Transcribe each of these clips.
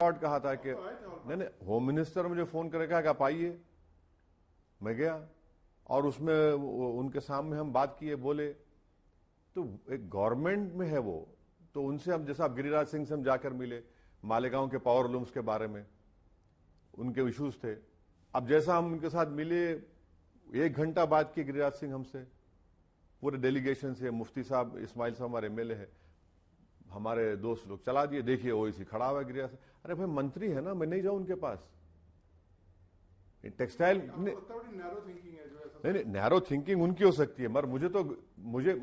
Record कहा था कि नहीं नहीं, होम मिनिस्टर मुझे फोन करेगा कि आप आइए। मैं गया और उसमें उनके सामने हम बात किए, बोले। तो एक गवर्नमेंट में है वो, तो उनसे हम, जैसा आप गिरिराज सिंह से हम जाकर मिले, मालेगांव के पावर लूम्स के बारे में उनके इश्यूज थे। अब जैसा हम उनके साथ मिले, 1 घंटा बात की गिरिराज सिंह हमसे, पूरे डेलीगेशन से। मुफ्ती साहब, इस्माइल साहब हमारे एमएलए है, हमारे दोस्त लोग चला दिए। देखिए ओवैसी खड़ा हुआ है गिरिराज। अरे भाई मंत्री है ना, मैं नहीं जाऊं उनके पास। टेक्सटाइल नहीं, नैरो थिंकिंग उनकी हो सकती है, मगर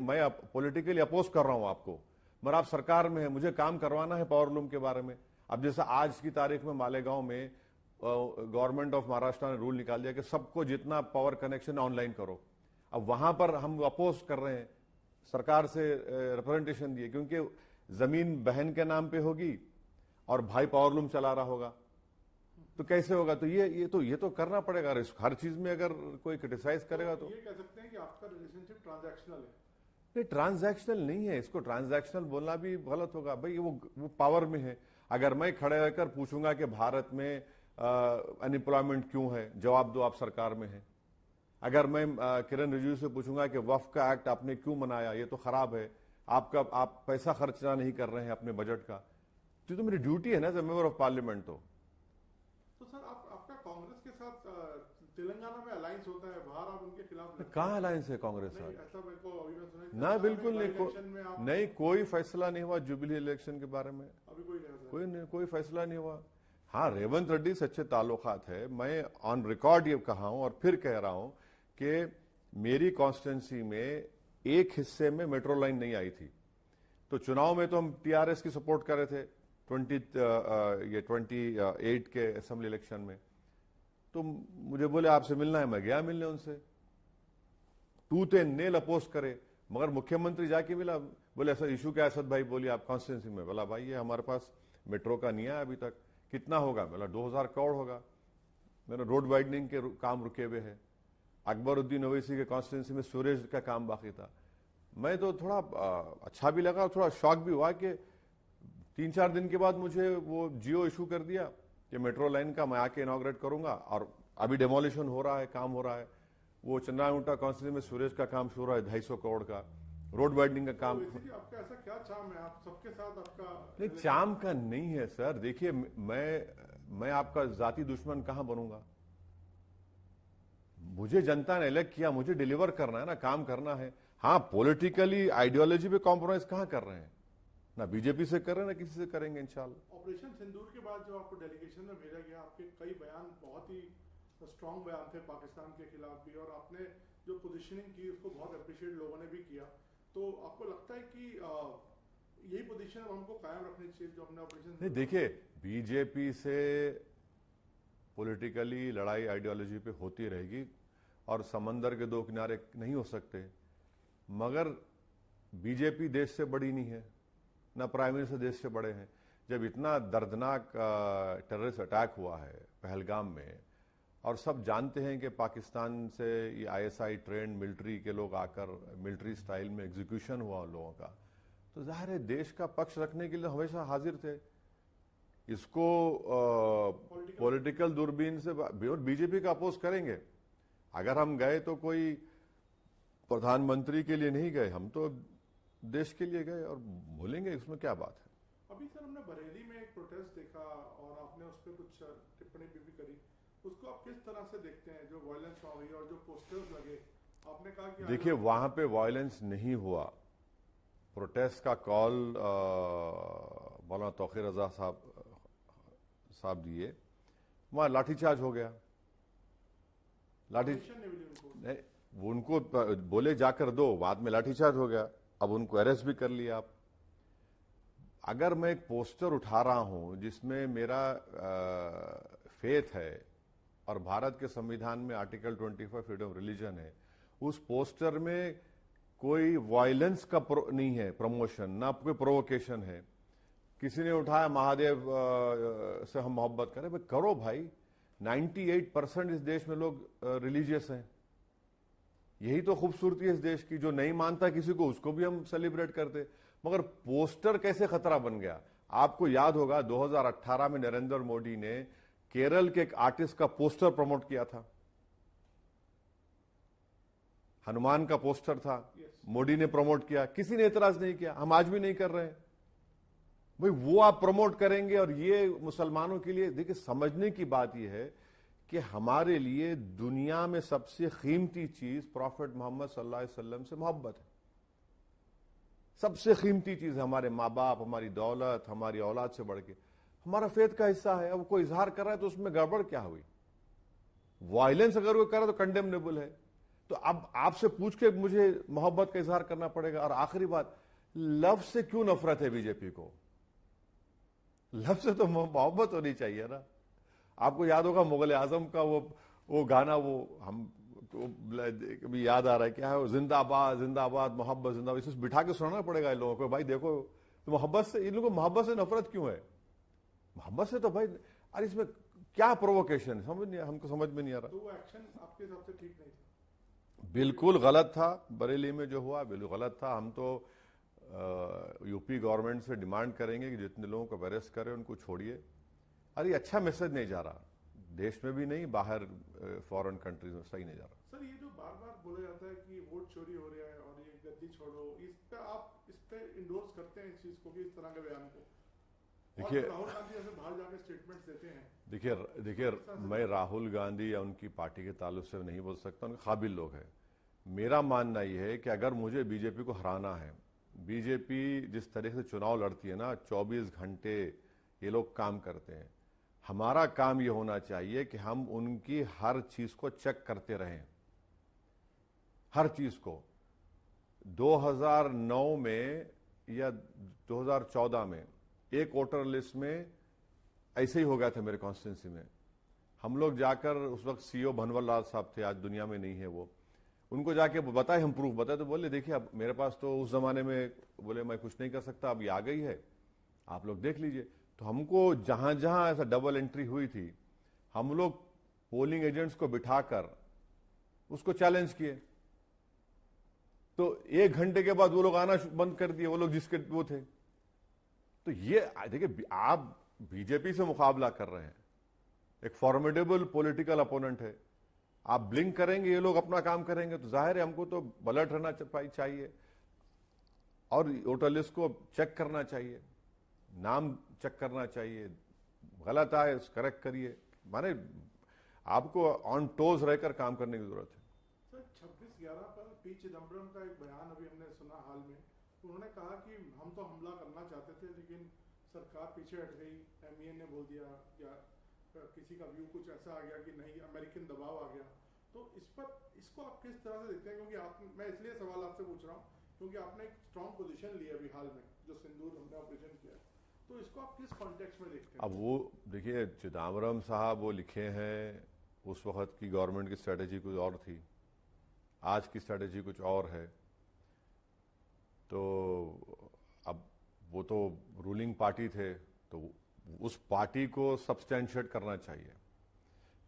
मैं पॉलिटिकली अपोज कर रहा हूं आपको, मगर आप सरकार में है, मुझे काम करवाना है पावर लूम के बारे में। अब जैसा आज की तारीख में मालेगांव में गवर्नमेंट ऑफ महाराष्ट्र ने रूल निकाल दिया कि सबको जितना पावर कनेक्शन ऑनलाइन करो। अब वहां पर हम अपोज कर रहे हैं, सरकार से रिप्रेजेंटेशन दिए, क्योंकि जमीन बहन के नाम पे होगी और भाई पावर लूम चला रहा होगा, तो कैसे होगा? तो ये तो करना पड़ेगा। हर चीज में अगर कोई क्रिटिसाइज करेगा तो ये कह सकते हैं कि आपका रिलेशनशिप ट्रांजैक्शनल है। नहीं, ट्रांजैक्शनल नहीं है, इसको ट्रांजैक्शनल बोलना भी गलत होगा। भाई वो पावर में है। अगर मैं खड़े होकर पूछूंगा कि भारत में अनएम्प्लॉयमेंट क्यों है, जवाब दो, आप सरकार में है। अगर मैं किरण रिजिजू से पूछूंगा कि वक्फ का एक्ट आपने क्यों बनाया, ये तो खराब है, आप पैसा खर्चा नहीं कर रहे हैं अपने बजट का, तो मेरी ड्यूटी है ना as a member of parliament. तो सर आपका कांग्रेस के साथ तेलंगाना में अलायंस होता है, बाहर आप उनके खिलाफ कहाँ अलायंस है कांग्रेस साथ? ऐसा मेरे को अभी मैं सुना ना, बिल्कुल नहीं, कोई फैसला नहीं हुआ जुबिली इलेक्शन के बारे में। अभी कोई फैसला नहीं हुआ। हाँ, रेवंत रेड्डी से अच्छे ताल्लुकात है। मैं ऑन रिकॉर्ड ये कहा हूं और फिर कह रहा हूं कि मेरी कॉन्स्टिट्यूंसी में एक हिस्से में मेट्रो लाइन नहीं आई थी, तो चुनाव में तो हम टीआरएस की सपोर्ट कर रहे थे 28 के असेंबली इलेक्शन में। तो मुझे बोले आपसे मिलना है, मैं गया मिलने उनसे, टूथ एंड नेल अपोज करे। मगर मुख्यमंत्री जाके मिला, बोले ऐसा इशू क्या है असद भाई, बोलिए आप कॉन्स्टिट्यूंसी में। बोला भाई ये हमारे पास मेट्रो का नहीं है अभी तक। कितना होगा? बोला 2000 करोड़ होगा। मेरा रोड वाइडनिंग के काम रुके हुए है। अकबरुद्दीन ओवैसी के कॉन्स्टिट्यूंसी में सूरज का काम बाकी था। मैं तो थोड़ा अच्छा भी लगा, थोड़ा शॉक भी हुआ कि 3-4 दिन के बाद मुझे वो जियो इशू कर दिया कि मेट्रो लाइन का मैं आके इनॉग्रेट करूंगा, और अभी डेमोलिशन हो रहा है, काम हो रहा है। वो चंद्रागुंटा कॉन्स्टिट्यूंसी में सूरज का काम शुरू है, 250 करोड़ का रोड वाइडनिंग का काम। आपका ऐसा क्या चाम है, आप सबके साथ आपका? नहीं, चाम का नहीं है सर। देखिए, मैं आपका जाति दुश्मन कहां बनूंगा? मुझे जनता ने इलेक्ट किया, मुझे डिलीवर करना है ना, काम करना है। हाँ, पॉलिटिकली आइडियोलॉजी पे कॉम्प्रोमाइज कहां कर रहे हैं? ना बीजेपी से कर रहे हैं, ना किसी से करेंगे इंशाल्लाह। ऑपरेशन सिंदूर के बाद जो आपको डेलीगेशन में भेजा गया, आपके कई बयान बहुत ही स्ट्रांग बयान थे पाकिस्तान के खिलाफ भी, और आपने जो पोजीशनिंग की उसको बहुत अप्रिशिएट लोगों ने भी किया। तो आपको लगता है कि यही पोजीशन अब हमको कायम रखनी चाहिए जो हमने ऑपरेशन? नहीं, देखिए, बीजेपी से पॉलिटिकली लड़ाई आइडियोलॉजी पे होती रहेगी, और समंदर के दो किनारे नहीं हो सकते। मगर बीजेपी देश से बड़ी नहीं है, ना प्राइम मिनिस्टर देश से बड़े हैं। जब इतना दर्दनाक टेररिस्ट अटैक हुआ है पहलगाम में, और सब जानते हैं कि पाकिस्तान से ये आईएसआई ट्रेंड मिलिट्री के लोग आकर मिलिट्री स्टाइल में एग्जीक्यूशन हुआ उन लोगों का, तो जाहिर है देश का पक्ष रखने के लिए हमेशा हाजिर थे। इसको पॉलिटिकल दूरबीन से और बीजेपी का अपोज करेंगे। अगर हम गए तो कोई प्रधानमंत्री के लिए नहीं गए, हम तो देश के लिए गए, और बोलेंगे इसमें क्या बात है। अभी सर हमने बरेली में एक प्रोटेस्ट देखा और आपने उस पर कुछ टिप्पणी भी करी, उसको आप किस तरह से देखते हैं? जो वायलेंस हुई और जो पोस्टर्स लगे, आपने कहा कि देखिए, वहां पे वायलेंस नहीं हुआ। प्रोटेस्ट का कॉल मौलाना तौकीर रजा साहब दिए, वहां लाठीचार्ज हो गया। नहीं, वो उनको बोले जाकर दो, बाद में लाठीचार्ज हो गया। अब उनको अरेस्ट भी कर लिया। आप अगर मैं एक पोस्टर उठा रहा हूं जिसमें मेरा फेथ है और भारत के संविधान में आर्टिकल 25 फ्रीडम ऑफ रिलीजन है, उस पोस्टर में कोई वायलेंस का नहीं है प्रमोशन, ना कोई प्रोवोकेशन है। किसी ने उठाया महादेव से हम मोहब्बत करें, भाई करो भाई। 98% इस देश में लोग रिलीजियस हैं। यही तो खूबसूरती है इस देश की। जो नहीं मानता किसी को, उसको भी हम सेलिब्रेट करते। मगर पोस्टर कैसे खतरा बन गया? आपको याद होगा 2018 में नरेंद्र मोदी ने केरल के एक आर्टिस्ट का पोस्टर प्रमोट किया था, हनुमान का पोस्टर था, मोदी ने प्रमोट किया, किसी ने एतराज नहीं किया। हम आज भी नहीं कर रहे हैं भाई, वो आप प्रमोट करेंगे। और ये मुसलमानों के लिए देखिए समझने की बात यह है कि हमारे लिए दुनिया में सबसे कीमती चीज प्रॉफिट मोहम्मद सल्लल्लाहु अलैहि वसल्लम से मोहब्बत है। सबसे कीमती चीज है हमारे माँ बाप, हमारी दौलत, हमारी औलाद से बढ़ के हमारा फेथ का हिस्सा है। अब कोई इजहार कर रहा है तो उसमें गड़बड़ क्या हुई? वायलेंस अगर वो कर रहा है तो कंडेमनेबल है। तो अब आपसे पूछ के मुझे मोहब्बत का इजहार करना पड़ेगा। और आखिरी बात, लव से क्यों नफरत है बीजेपी को? लव से तो मोहब्बत होनी चाहिए ना। आपको याद होगा मुगल आजम का वो गाना, वो हम तो अभी याद आ रहा है, क्या है वो, जिंदाबाद जिंदाबाद मोहब्बत जिंदाबाद। इसे बिठा के सुनाना पड़ेगा इन लोगों को, भाई देखो तो मोहब्बत से, इन लोगों को मोहब्बत से नफरत क्यों है? मोहब्बत से तो भाई, अरे इसमें क्या प्रोवोकेशन, समझ नहीं, हमको समझ में नहीं आ रहा। तो वो एक्शन आपके हिसाब से ठीक नहीं था? बिल्कुल गलत था। बरेली में जो हुआ बिल्कुल गलत था। हम तो यूपी गवर्नमेंट से डिमांड करेंगे कि जितने लोगों को अरेस्ट करें उनको छोड़िए। अरे अच्छा मैसेज नहीं जा रहा, देश में भी नहीं, बाहर फॉरेन कंट्रीज में सही नहीं जा रहा। सर, ये जो बार बार बोला जाता है कि वोट चोरी हो रहा है और ये गद्दी छोड़ो, इस पे आप इस पे इंडोर्स करते हैं इस चीज को, कि इस तरह के बयान को? देखिए राहुल गांधी ऐसे बाहर जाके स्टेटमेंट्स देते हैं। देखिए मैं राहुल गांधी या उनकी पार्टी के ताल्लुक से नहीं बोल सकता, उनके काबिल लोग हैं। मेरा मानना यह है कि अगर मुझे बीजेपी को हराना है, बीजेपी जिस तरह से चुनाव लड़ती है ना, 24 घंटे ये लोग काम करते हैं, हमारा काम ये होना चाहिए कि हम उनकी हर चीज को चेक करते रहें, हर चीज को। 2009 में या 2014 में एक वोटर लिस्ट में ऐसे ही हो गया था मेरे कॉन्स्टिट्यूंसी में। हम लोग जाकर, उस वक्त सीओ भनवर लाल साहब थे, आज दुनिया में नहीं है वो, उनको जाके बताए, हम प्रूफ बताए, तो बोले देखिए अब मेरे पास तो उस जमाने में, बोले मैं कुछ नहीं कर सकता, अब ये आ गई है, आप लोग देख लीजिए। तो हमको जहां जहां ऐसा डबल एंट्री हुई थी, हम लोग पोलिंग एजेंट्स को बिठाकर उसको चैलेंज किए। तो 1 घंटे के बाद वो लोग आना बंद कर दिए, वो लोग जिसके वो थे। तो ये देखिए, आप बीजेपी से मुकाबला कर रहे हैं, एक फॉर्मिडेबल पॉलिटिकल अपोनेंट है, आप ब्लिंक करेंगे, ये लोग अपना काम करेंगे, तो जाहिर है हमको तो अलर्ट रहना चाहिए और वोटर लिस्ट को चेक करना चाहिए, नाम चेक करना चाहिए, गलत आए करेक्ट करिए। माने आपको ऑन टोज रहकर काम करने की जरूरत है। सर, 26/11 पर पी चिदम्बरम का एक बयान अभी हमने सुना हाल में। उन्होंने कहा कि हम तो हमला करना चाहते थे लेकिन सरकार पीछे हट गई, एमईए ने बोल दिया, या किसी का व्यू कुछ ऐसा आ गया कि नहीं, अमेरिकन दबाव आ गया। तो इस पर, इसको आप किस तरह से देखते हैं? क्योंकि आप, मैं इसलिए सवाल आपसे पूछ रहा हूँ क्योंकि आपने एक स्ट्रॉन्ग पोजीशन ली अभी हाल में, जो सिंदूर हमने ऑपरेशन किया, तो इसको आप किस कॉन्टेक्स्ट में देखते हैं? अब वो देखिए, चिदम्बरम साहब वो लिखे हैं, उस वक्त की गवर्नमेंट की स्ट्रेटेजी कुछ और थी, आज की स्ट्रेटेजी कुछ और है। तो अब वो तो रूलिंग पार्टी थे, तो उस पार्टी को सब्सटेंशिएट करना चाहिए।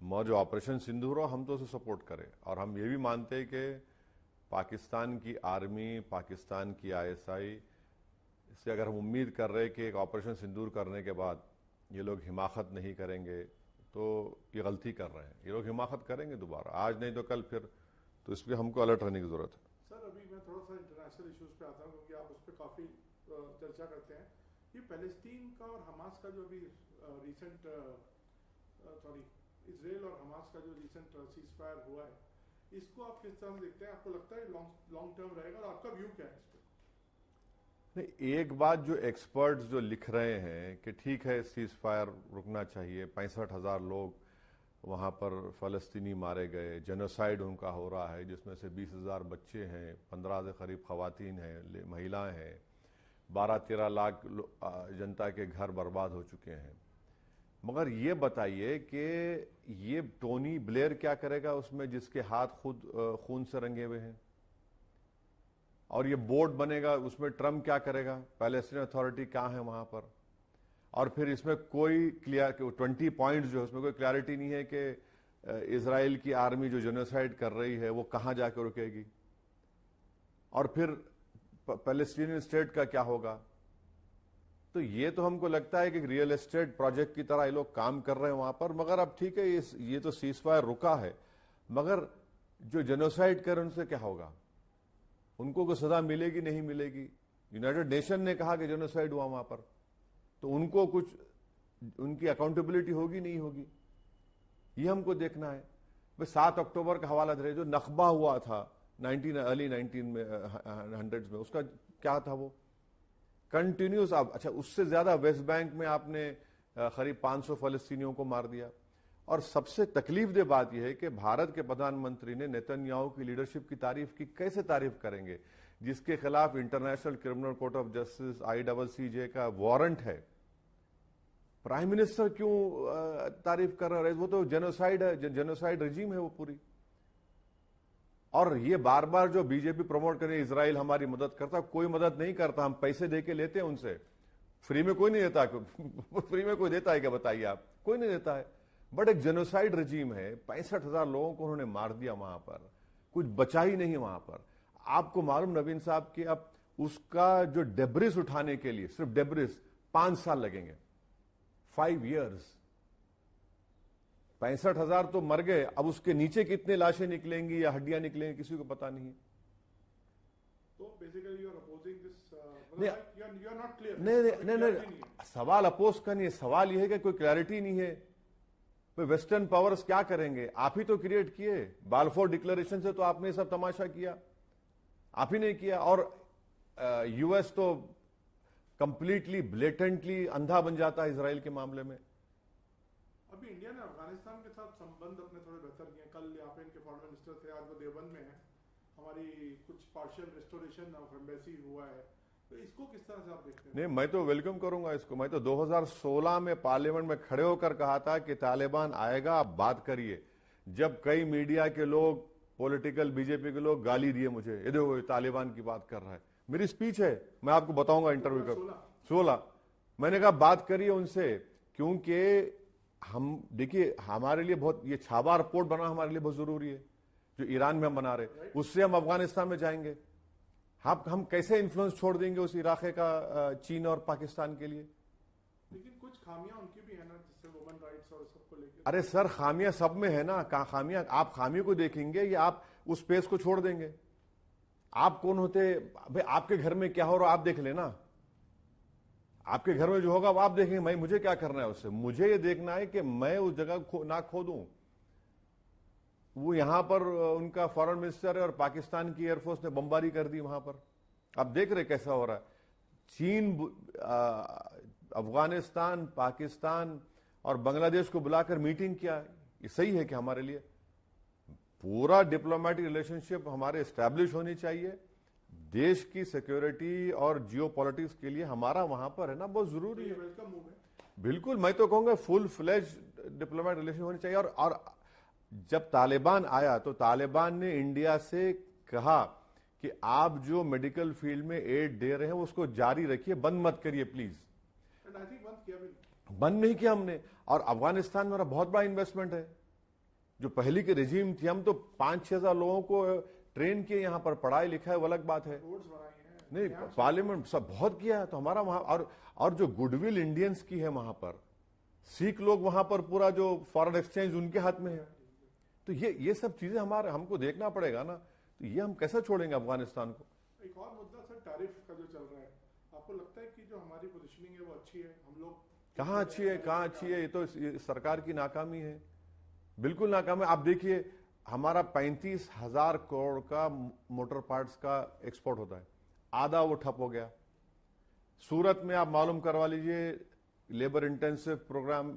जो ऑपरेशन सिंदूर हो, हम तो उसे सपोर्ट करें, और हम ये भी मानते हैं कि पाकिस्तान की आर्मी, पाकिस्तान की आईएसआई से अगर हम उम्मीद कर रहे हैं कि एक ऑपरेशन सिंदूर करने के बाद ये लोग हिमाकत नहीं करेंगे, तो ये गलती कर रहे हैं। ये लोग हिमाकत करेंगे दोबारा, आज नहीं तो कल फिर, तो इस पर हमको अलर्ट रहने की जरूरत है। सर, अभी मैं थोड़ा सा इंटरनेशनल इश्यूज पे आता हूँ क्योंकि आप उस पर काफी चर्चा करते हैं। ये पैलेस्टीन का और हमास का जो अभी रिसेंट, इजराइल और हमास का जो रिसेंट सीज फायर हुआ है, इसको आप किस तरह से देखते हैं? आपको लगता है लॉन्ग टर्म रहेगा, और आपका व्यू क्या है इस पर? नहीं, एक बात जो एक्सपर्ट्स जो लिख रहे हैं कि ठीक है सीज फायर रुकना चाहिए, 65,000 लोग वहाँ पर फ़लस्तीनी मारे गए, जेनोसाइड उनका हो रहा है, जिसमें से 20,000 बच्चे हैं, 15 से करीब ख़वातीन हैं, महिलाएं हैं, 12-13 लाख जनता के घर बर्बाद हो चुके हैं। मगर ये बताइए कि ये टोनी ब्लेयर क्या करेगा उसमें, जिसके हाथ खुद खून से रंगे हुए हैं? और ये बोर्ड बनेगा, उसमें ट्रम्प क्या करेगा? पैलेस्टीन अथॉरिटी कहाँ है वहां पर? और फिर इसमें कोई 20 पॉइंट्स जो है, उसमें कोई क्लैरिटी नहीं है कि इजराइल की आर्मी जो जेनोसाइड कर रही है वो कहां जाकर रुकेगी, और फिर पैलेस्टीनियन स्टेट का क्या होगा? तो ये तो हमको लगता है कि रियल एस्टेट प्रोजेक्ट की तरह ये लोग काम कर रहे हैं वहां पर। मगर अब ठीक है, ये तो सीजफायर रुका है, मगर जो जेनोसाइड कर उनसे क्या होगा? उनको कोई सजा मिलेगी नहीं मिलेगी? यूनाइटेड नेशन ने कहा कि जेनोसाइड हुआ वहां पर, तो उनको कुछ उनकी अकाउंटेबिलिटी होगी नहीं होगी, ये हमको देखना है। 7 अक्टूबर का हवाला दे, जो नखबा हुआ था अर्ली 1900 में, उसका क्या था? वो कंटिन्यूस। अच्छा, उससे ज्यादा वेस्ट बैंक में आपने करीब 500 फलस्तीनियों को मार दिया। और सबसे तकलीफ दे बात यह है कि भारत के प्रधानमंत्री ने नेतन्याहू की लीडरशिप की तारीफ की। कैसे तारीफ करेंगे जिसके खिलाफ international criminal court of justice ICCJ का वारंट है? प्राइम मिनिस्टर क्यों तारीफ कर रहे हैं? वो तो जेनोसाइड है, जेनोसाइड रजीम है वो पूरी। और ये बार बार जो बीजेपी प्रमोट करे इजराइल हमारी मदद करता, कोई मदद नहीं करता, हम पैसे देके लेते हैं उनसे, फ्री में कोई नहीं देता। फ्री में कोई देता है क्या? बताइए आप, कोई नहीं देता है। बट एक जेनोसाइड रजीम है, 65,000 लोगों को उन्होंने मार दिया वहां पर, कुछ बचा ही नहीं वहां पर। आपको मालूम नवीन साहब कि अब उसका जो डेब्रिस उठाने के लिए, सिर्फ डेब्रिस 5 साल लगेंगे, 5 years। 65,000 तो मर गए, अब उसके नीचे कितने लाशें निकलेंगी या हड्डियां निकलेंगी किसी को पता नहीं है। तो basically you are opposing this, you are not clear. नहीं, सवाल अपोज का नहीं है, सवाल यह है कि कोई क्लैरिटी नहीं है। वेस्टर्न पावर्स क्या करेंगे? आप ही तो क्रिएट किए, बालफोर डिक्लेरेशन से तो आपने सब तमाशा किया, आप ही नहीं किया। और यूएस तो कंप्लीटली ब्लेटेंटली अंधा बन जाता है इसराइल के मामले में। अभी इंडिया ने अफगानिस्तान के साथ संबंध अपने थोड़े बेहतर किए। कल यहाँ पे इनके फॉरेन मिनिस्टर थे, आज वो देवबंद में है। हमारी कुछ पार्शियल रेस्टोरेशन ऑफ एम्बेसी हुआ है, तो इसको किस तरह से आप देखते हैं? नहीं, मैं तो वेलकम करूंगा इसको। मैं तो 2016 में पार्लियामेंट में खड़े होकर कहा था कि तालिबान आएगा, आप बात करिए। जब कई मीडिया के लोग, पॉलिटिकल बीजेपी के लोग गाली दिए मुझे, ये देखो तालिबान की बात कर रहा है। मेरी स्पीच है, मैं आपको बताऊंगा इंटरव्यू कर 16। मैंने कहा बात करिए उनसे, क्योंकि हम देखिए हमारे लिए बहुत, ये छाबा रिपोर्ट बना हमारे लिए बहुत जरूरी है, जो ईरान में हम बना रहे, उससे हम अफगानिस्तान में जाएंगे। हम कैसे इन्फ्लुएंस छोड़ देंगे उस इलाके का चीन और पाकिस्तान के लिए? लेकिन कुछ खामियां उनकी भी है ना, जिससे वुमेन राइट्स और सबको लेकर। अरे सर, खामियां सब में है ना। कहां खामियां? आप खामियों को देखेंगे या आप उस स्पेस को छोड़ देंगे? आप कौन होते भाई? आपके घर में क्या हो रहा आप देख लेना, आपके घर में जो होगा वो आप देखेंगे। मैं, मुझे क्या करना है उससे? मुझे ये देखना है कि मैं उस जगह ना खो दूं। वो यहां पर उनका फॉरेन मिनिस्टर है और पाकिस्तान की एयरफोर्स ने बमबारी कर दी वहां पर। आप देख रहे कैसा हो रहा है। चीन अफगानिस्तान, पाकिस्तान और बांग्लादेश को बुलाकर मीटिंग किया। ये सही है कि हमारे लिए पूरा डिप्लोमेटिक रिलेशनशिप हमारे एस्टैब्लिश होनी चाहिए। देश की सिक्योरिटी और जियो पॉलिटिक्स के लिए हमारा वहां पर है ना, बहुत जरूरी है। वेलकम मूव है। बिल्कुल, मैं तो कहूंगा फुल फ्लेज डिप्लोमेटिक रिलेशन होनी चाहिए। और जब तालिबान आया तो तालिबान ने इंडिया से कहा कि आप जो मेडिकल फील्ड में एड दे रहे हैं उसको जारी रखिए, बंद मत करिए प्लीज। बंद नहीं किया हमने। और अफगानिस्तान में हमारा बहुत बड़ा इन्वेस्टमेंट है। जो पहली की रेजिम थी, हम तो 5-6 हजार लोगों को ट्रेन किए, यहां पर पढ़ाई लिखा है, वो अलग बात है। नहीं, पार्लियामेंट सब बहुत किया है। तो हमारा वहां और जो गुडविल इंडियंस की है वहां पर, सिख लोग वहां पर, पूरा जो फॉरेन एक्सचेंज उनके हाथ में है। तो ये सब चीजें हमारे हमको देखना पड़ेगा ना। तो ये हम कैसे छोड़ेंगे अफगानिस्तान को? एक और मुद्दा सर, टैरिफ का जो चल रहा है, आपको लगता है कि जो हमारी पोजीशनिंग है वो अच्छी है? हम लोग कहाँ अच्छी है, कहाँ अच्छी है? ये तो सरकार की नाकामी है, बिल्कुल नाकाम है। आप देखिए, हमारा 35,000 करोड़ का मोटर पार्ट्स का एक्सपोर्ट होता है, आधा वो ठप हो गया। सूरत में आप मालूम करवा लीजिए, लेबर इंटेंसिव प्रोग्राम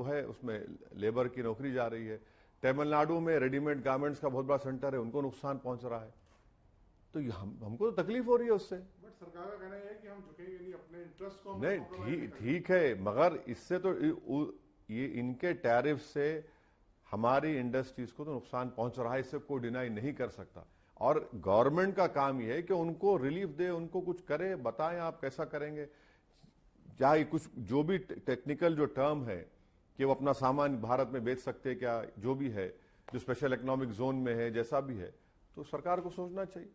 है, उसमें लेबर की नौकरी जा रही है। तमिलनाडु में रेडीमेड गारमेंट्स का बहुत बड़ा सेंटर है, उनको नुकसान पहुंच रहा है। तो हमको तो तकलीफ हो रही है उससे। बट सरकार का कहना है कि हम झुकेंगे नहीं, अपने इंटरेस्ट को नहीं, ठीक है, मगर इससे तो ये इनके टैरिफ से हमारी इंडस्ट्रीज को तो नुकसान पहुंच रहा है, इससे कोई डिनाई नहीं कर सकता। और गवर्नमेंट का काम यह है कि उनको रिलीफ दे, उनको कुछ करे, बताएं आप कैसा करेंगे। चाहे कुछ जो भी टेक्निकल जो टर्म है कि वो अपना सामान भारत में बेच सकते हैं क्या, जो भी है, जो स्पेशल इकोनॉमिक जोन में है, जैसा भी है, तो सरकार को सोचना चाहिए।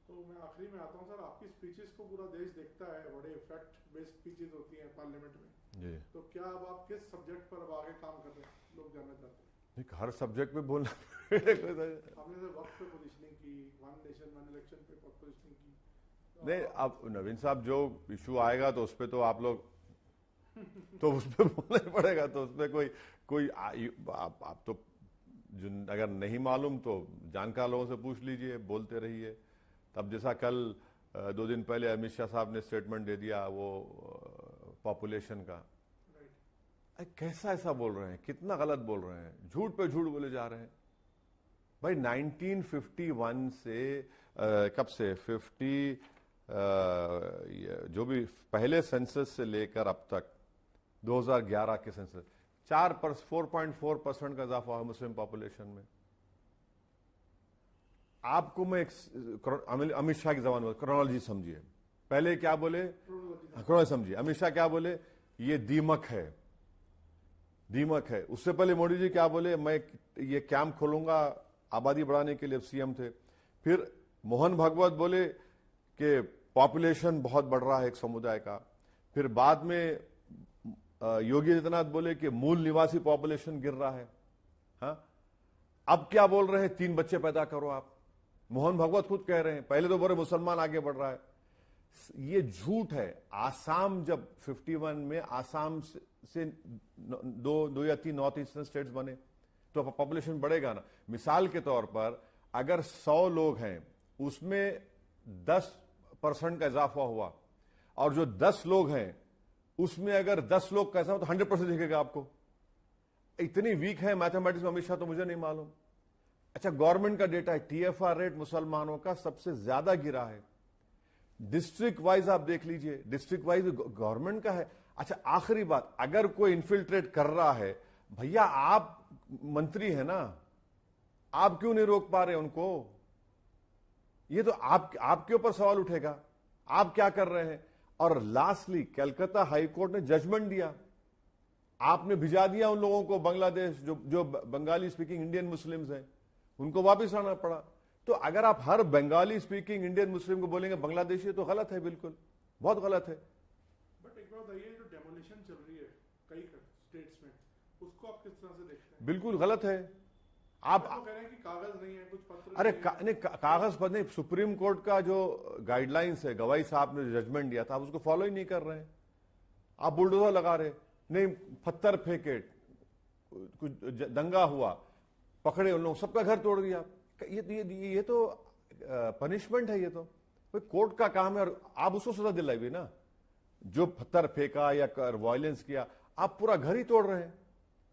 तो मैं आखिरी में आता हूं सर, आपकी स्पीचेस को पूरा देश देखता है, बड़े इफेक्ट बेस्ड स्पीचेस होती हैं पार्लियामेंट में जी। तो क्या अब आप किस सब्जेक्ट पर अब आगे काम कर रहे हैं, लोग जानना चाहते हैं। हर सब्जेक्ट पे बोलना हमने तो वक्त पे पोजीशनिंग की, वन नेशन वन इलेक्शन पे पोजीशनिंग की। नहीं, अब नवीन साहब जो इशू आएगा तो उस पर तो आप लोग तो उस पर बोलना ही पड़ेगा, तो उसमें कोई आप तो अगर नहीं मालूम तो जानकार लोगों से पूछ लीजिए, बोलते रहिए। तब जैसा कल 2 दिन पहले अमित शाह साहब ने स्टेटमेंट दे दिया वो पॉपुलेशन का, कैसा ऐसा बोल रहे हैं, कितना गलत बोल रहे हैं, झूठ पे झूठ बोले जा रहे हैं भाई। 1951 से कब से 50 जो भी पहले सेंसस से लेकर अब तक 2011 के सेंसस 4.4% का इजाफा हुआ मुस्लिम पॉपुलेशन में। आपको मैं अमित शाह की जबान में क्रोनोलॉजी समझिए, पहले क्या बोले, क्रोनोलॉजी समझिए। अमित शाह क्या बोले, ये दीमक है, दीमक है। उससे पहले मोदी जी क्या बोले, मैं ये कैंप खोलूंगा आबादी बढ़ाने के लिए, सीएम थे। फिर मोहन भागवत बोले कि पॉपुलेशन बहुत बढ़ रहा है एक समुदाय का। फिर बाद में योगी आदित्यनाथ बोले कि मूल निवासी पॉपुलेशन गिर रहा है। हाँ, अब क्या बोल रहे हैं, 3 बच्चे पैदा करो आप। मोहन भागवत खुद कह रहे हैं, पहले तो बोले मुसलमान आगे बढ़ रहा है। ये झूठ है। आसाम जब 51 में आसाम से 2 या 3 नॉर्थ ईस्टर्न स्टेट्स बने तो पॉपुलेशन बढ़ेगा ना। मिसाल के तौर पर अगर 100 लोग हैं उसमें 10% का इजाफा हुआ, और जो 10 लोग हैं उसमें अगर 10 लोग कैसा हो तो 100% दिखेगा आपको। इतनी वीक है मैथमेटिक्स में अमित शाह, तो मुझे नहीं मालूम। अच्छा, गवर्नमेंट का डेटा है, टीएफआर रेट मुसलमानों का सबसे ज्यादा गिरा है। डिस्ट्रिक्ट वाइज आप देख लीजिए, डिस्ट्रिक्ट वाइज गवर्नमेंट का है। अच्छा, आखिरी बात, अगर कोई इन्फिल्ट्रेट कर रहा है, भैया आप मंत्री है ना, आप क्यों नहीं रोक पा रहे उनको? ये तो आपके ऊपर सवाल उठेगा, आप क्या कर रहे हैं। और लास्टली कलकत्ता हाई कोर्ट ने जजमेंट दिया, आपने भिजा दिया उन लोगों को बांग्लादेश, जो बंगाली स्पीकिंग इंडियन मुस्लिम्स हैं, उनको वापस आना पड़ा। तो अगर आप हर बंगाली स्पीकिंग इंडियन मुस्लिम को बोलेंगे बांग्लादेशी, तो गलत है, बिल्कुल बहुत गलत है। बट एक बात बताइए, जो डेमोलिशन चल रही है कई स्टेट्स में, उसको आप किस तरह से देखते हैं? बिल्कुल गलत है। आप तो कह रहे हैं कि कागज नहीं है, कुछ पत्र अरे नहीं कागज पर नहीं, सुप्रीम कोर्ट का जो गाइडलाइंस है, गवाई साहब ने जो जजमेंट दिया था, आप उसको फॉलो ही नहीं कर रहे हैं। आप बुलडोजर लगा रहे, नहीं पत्थर फेंके, कुछ दंगा हुआ, पकड़े उन लोग, सबका घर तोड़ दिया। ये तो पनिशमेंट है। ये तो कोई कोर्ट का काम है, और आप उसको सजा दिलाइए ना। जो पत्थर फेंका या वायलेंस किया, आप पूरा घर ही तोड़ रहे हैं।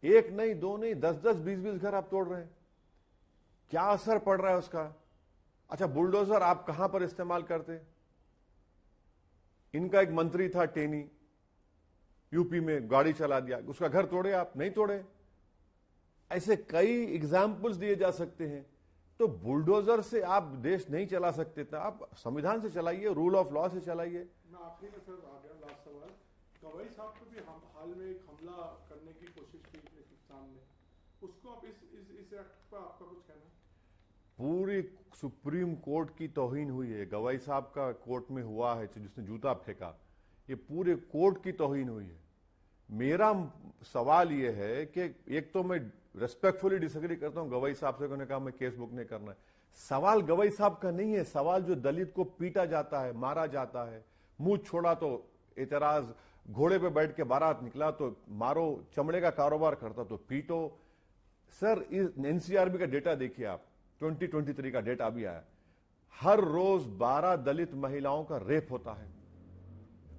1 नहीं 2 नहीं 10-10 20-20 घर आप तोड़ रहे हैं। क्या असर पड़ रहा है उसका? अच्छा, बुलडोजर आप कहां पर इस्तेमाल करते? इनका एक मंत्री था टेनी, यूपी में गाड़ी चला दिया, उसका घर तोड़े आप? नहीं तोड़े। ऐसे कई एग्जाम्पल्स दिए जा सकते हैं। तो बुलडोजर से आप देश नहीं चला सकते थे, आप संविधान से चलाइए, रूल ऑफ लॉ से चलाइए। मैं आखिरी में सर आ गया, लास्ट सवाल। गवाई साहब को भी हाल में एक हमला करने की कोशिश की पाकिस्तान ने, उसको आप इस एक्ट पर आपका कुछ कहना? पूरी सुप्रीम कोर्ट की तौहीन हुई है। गवाई साहब का कोर्ट में हुआ है जिसने जूता फेंका, ये पूरे कोर्ट की तौहीन हुई है। मेरा सवाल ये है कि एक तो मैं रेस्पेक्टफुली डिसएग्री करता हूं गवाई साहब से, उन्होंने कहा मैं केस बुक नहीं करना है। सवाल गवाई साहब का नहीं है, सवाल जो दलित को पीटा जाता है, मारा जाता है, मुंह छोड़ा तो एतराज, घोड़े पे बैठ के बारात निकला तो मारो, चमड़े का कारोबार करता तो पीटो। सर, इस एनसीआरबी का डेटा देखिए आप, 2023 का डेटा अभी आया, हर रोज 12 दलित महिलाओं का रेप होता है।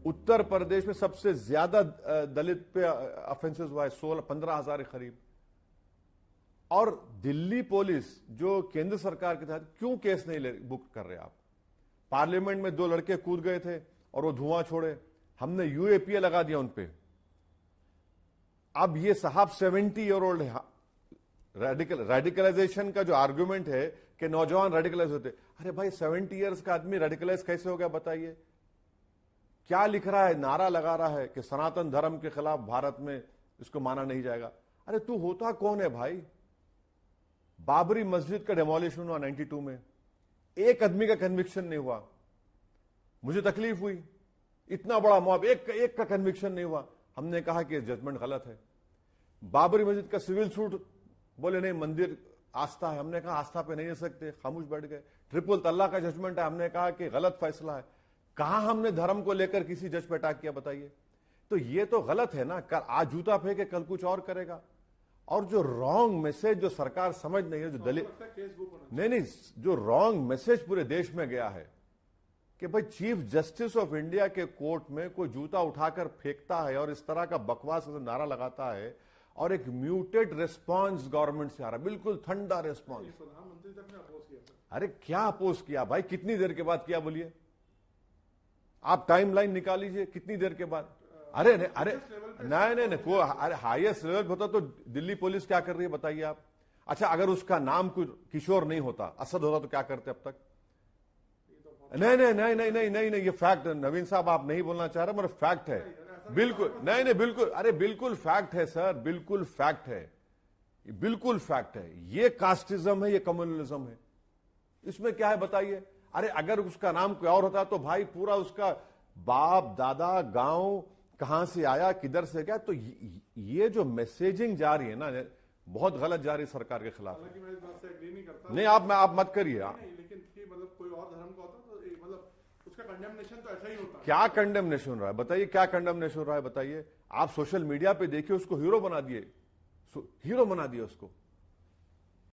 उत्तर प्रदेश में सबसे ज्यादा दलित पे ऑफेंसेस हुआ है, 15,000 के करीब। और दिल्ली पुलिस जो केंद्र सरकार के तहत क्यों केस नहीं बुक कर रहे आप? पार्लियामेंट में 2 लड़के कूद गए थे और वो धुआं छोड़े, हमने यूएपीए लगा दिया उन पे। अब ये साहब 70 ईयर ओल्ड है। रेडिकलाइजेशन का जो आर्गुमेंट है कि नौजवान रेडिकलाइज होते, अरे भाई 70 ईयर्स का आदमी रेडिकलाइज कैसे हो गया बताइए? क्या लिख रहा है, नारा लगा रहा है कि सनातन धर्म के खिलाफ भारत में इसको माना नहीं जाएगा। अरे तू होता कौन है भाई? बाबरी मस्जिद का डेमोलिशन हुआ 92 में, एक आदमी का कन्विक्शन नहीं हुआ, मुझे तकलीफ हुई। इतना बड़ा मॉब, एक का कन्विक्शन नहीं हुआ। हमने कहा कि जजमेंट गलत है। बाबरी मस्जिद का सिविल सूट, बोले नहीं मंदिर आस्था है। हमने कहा आस्था पे नहीं रह सकते, खामोश बैठ गए। ट्रिपल तलाक का जजमेंट है, हमने कहा कि गलत फैसला है। कहां हमने धर्म को लेकर किसी जज पे अटैक किया बताइए? तो ये तो गलत है ना। आज जूता फेंके कल कुछ और करेगा। और जो रॉन्ग मैसेज जो सरकार समझ नहीं है, जो दलित नहीं, जो रॉन्ग मैसेज पूरे देश में गया है कि भाई चीफ जस्टिस ऑफ इंडिया के कोर्ट में कोई जूता उठाकर फेंकता है और इस तरह का बकवास नारा लगाता है, और एक म्यूटेड रिस्पांस गवर्नमेंट से आ रहा है, बिल्कुल ठंडा रिस्पांस। प्रधानमंत्री तक ने अपोज किया। अरे क्या अपोज किया भाई? कितनी देर के बाद किया बोलिए? आप टाइमलाइन निकाल लीजिए, कितनी देर के बाद? अरे नहीं, कोई अरे हाईएस्ट लेवल पे होता तो दिल्ली पुलिस क्या कर रही है बताइए आप? अच्छा, अगर उसका नाम कुछ किशोर नहीं होता, असद होता तो क्या करते अब तक? नहीं, ये फैक्ट। नवीन साहब आप नहीं बोलना चाह रहे, मगर फैक्ट है। बिल्कुल नहीं, बिल्कुल, अरे बिल्कुल फैक्ट है सर, बिल्कुल फैक्ट है, बिल्कुल फैक्ट है। ये कास्टिज्म है, ये कम्युनलिज्म है। इसमें क्या है बताइए? अरे अगर उसका नाम कोई और होता तो भाई पूरा उसका बाप दादा गांव कहां से आया, किधर से गया। तो ये जो मैसेजिंग जा रही है ना, बहुत गलत जा रही है सरकार के खिलाफ। हालांकि मैं इस बात से एग्री नहीं करता। नहीं, आप मत करिए। लेकिन मतलब कोई और धर्म का होता तो मतलब उसका कंडेमनेशन तो ऐसा ही होता। क्या कंडेमनेशन हो रहा है बताइए? क्या कंडेमनेशन हो रहा है बताइए? आप सोशल मीडिया पे देखिए, उसको हीरो बना दिए, उसको।